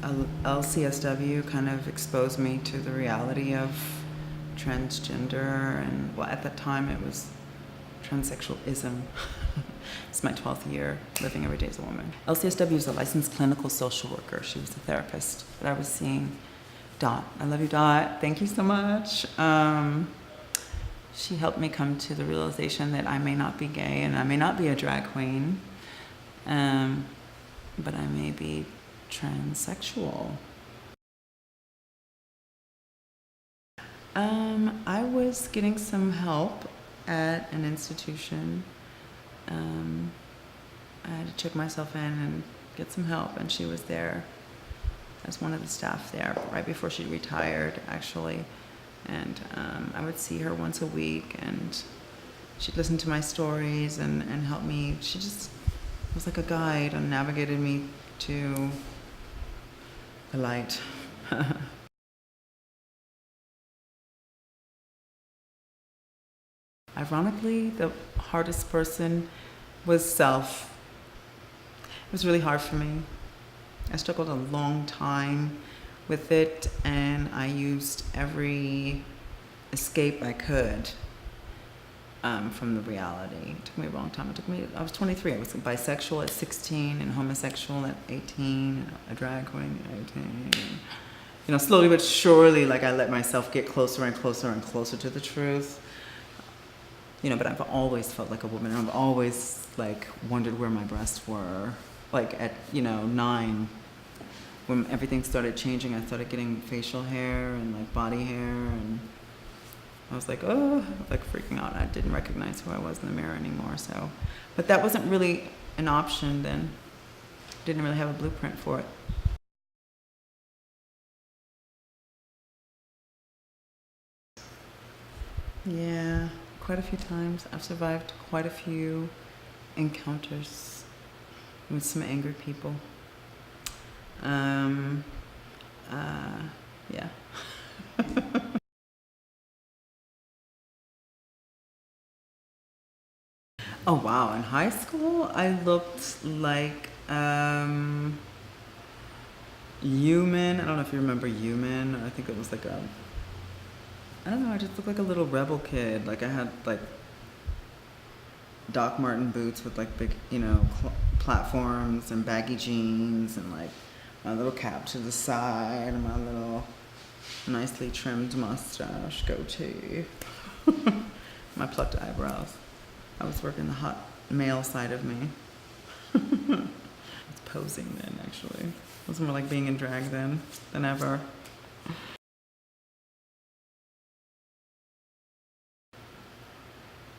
LCSW kind of exposed me to the reality of transgender, and well, at that time it was transsexualism. It's my 12th year living every day as a woman. LCSW is a licensed clinical social worker. She was a therapist that I was seeing. Dot. I love you, Dot. Thank you so much. She helped me come to the realization that I may not be gay and I may not be a drag queen, but I may be transsexual. I was getting some help at an institution. I had to check myself in and get some help, and she was there as one of the staff there right before she retired, actually. And I would see her once a week, and she'd listen to my stories and help me. She just was like a guide and navigated me to the light. Ironically, the hardest person was self. It was really hard for me. I struggled a long time with it, and I used every escape I could from the reality. It took me a long time. I was 23. I was bisexual at 16 and homosexual at 18, a drag queen at 18. You know, slowly but surely, like, I let myself get closer and closer and closer to the truth. You know, but I've always felt like a woman. I've always, like, wondered where my breasts were. Like, at, 9, when everything started changing, I started getting facial hair and, like, body hair, and I was like, oh, like, freaking out. I didn't recognize who I was in the mirror anymore, so. But that wasn't really an option then. Didn't really have a blueprint for it. Yeah, quite a few times. I've survived quite a few encounters with some angry people. Yeah. Oh wow, in high school I looked like Human. I don't know if you remember Human. I think it was like I don't know, I just looked like a little rebel kid. Like I had like Doc Marten boots with like big, platforms and baggy jeans, and like my little cap to the side and my little nicely trimmed mustache, goatee, my plucked eyebrows. I was working the hot male side of me. I was posing then, actually. It was more like being in drag then than ever.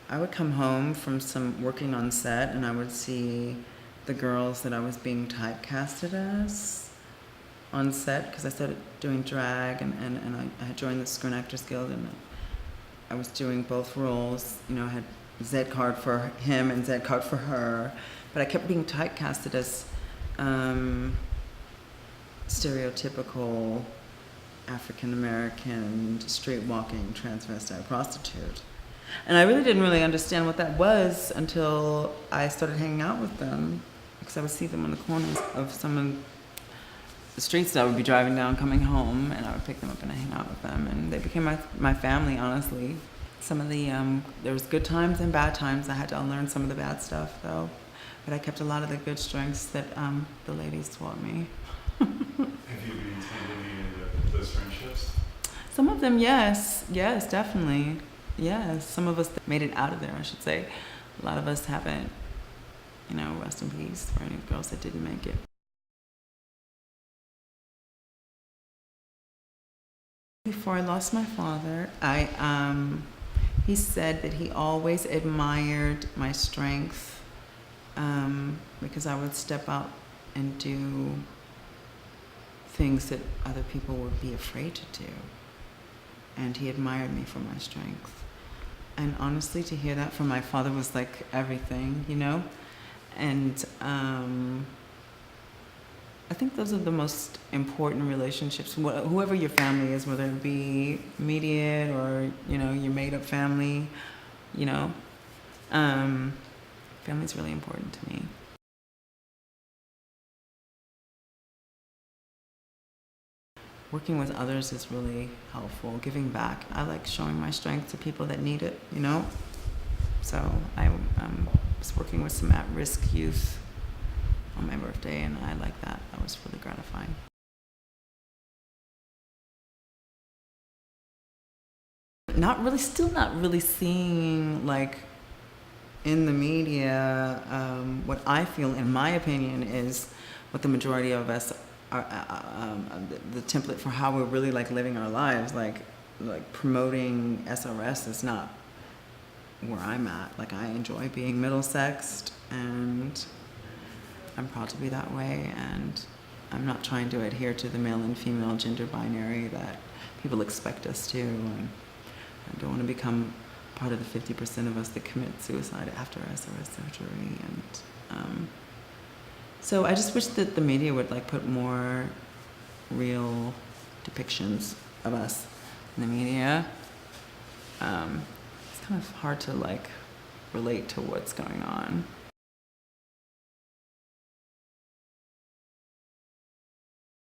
I would come home from some working on set, and I would see the girls that I was being typecasted as on set, because I started doing drag, and I had joined the Screen Actors Guild, and I was doing both roles. I had Z card for him and Z card for her, but I kept being typecasted as stereotypical African American street walking transvestite prostitute. And I really didn't understand what that was until I started hanging out with them, because I would see them on the corners of some of the streets that I would be driving down coming home, and I would pick them up and hang out with them, and they became my family, honestly. Some of the, there was good times and bad times. I had to unlearn some of the bad stuff, though. But I kept a lot of the good strengths that the ladies taught me. Have you maintained any of those friendships? Some of them, yes. Yes, definitely. Yes, some of us made it out of there, I should say. A lot of us haven't, rest in peace for any girls that didn't make it. Before I lost my father, he said that he always admired my strength, because I would step out and do things that other people would be afraid to do. And he admired me for my strength. And honestly, to hear that from my father was like everything, And I think those are the most important relationships. Whoever your family is, whether it be immediate or, your made-up family, family's really important to me. working with others is really helpful. Giving back. I like showing my strength to people that need it, you know? So I was working with some at-risk youth on my birthday, and I like that. That was really gratifying. Still not really seeing, like, in the media, what I feel, in my opinion, is what the majority of us are, the template for how we're really, like, living our lives. Like promoting SRS is not where I'm at. Like, I enjoy being middle-sexed, and I'm proud to be that way, and I'm not trying to adhere to the male and female gender binary that people expect us to, and I don't want to become part of the 50% of us that commit suicide after SRS surgery. And so I just wish that the media would, like, put more real depictions of us in the media. It's kind of hard to, like, relate to what's going on.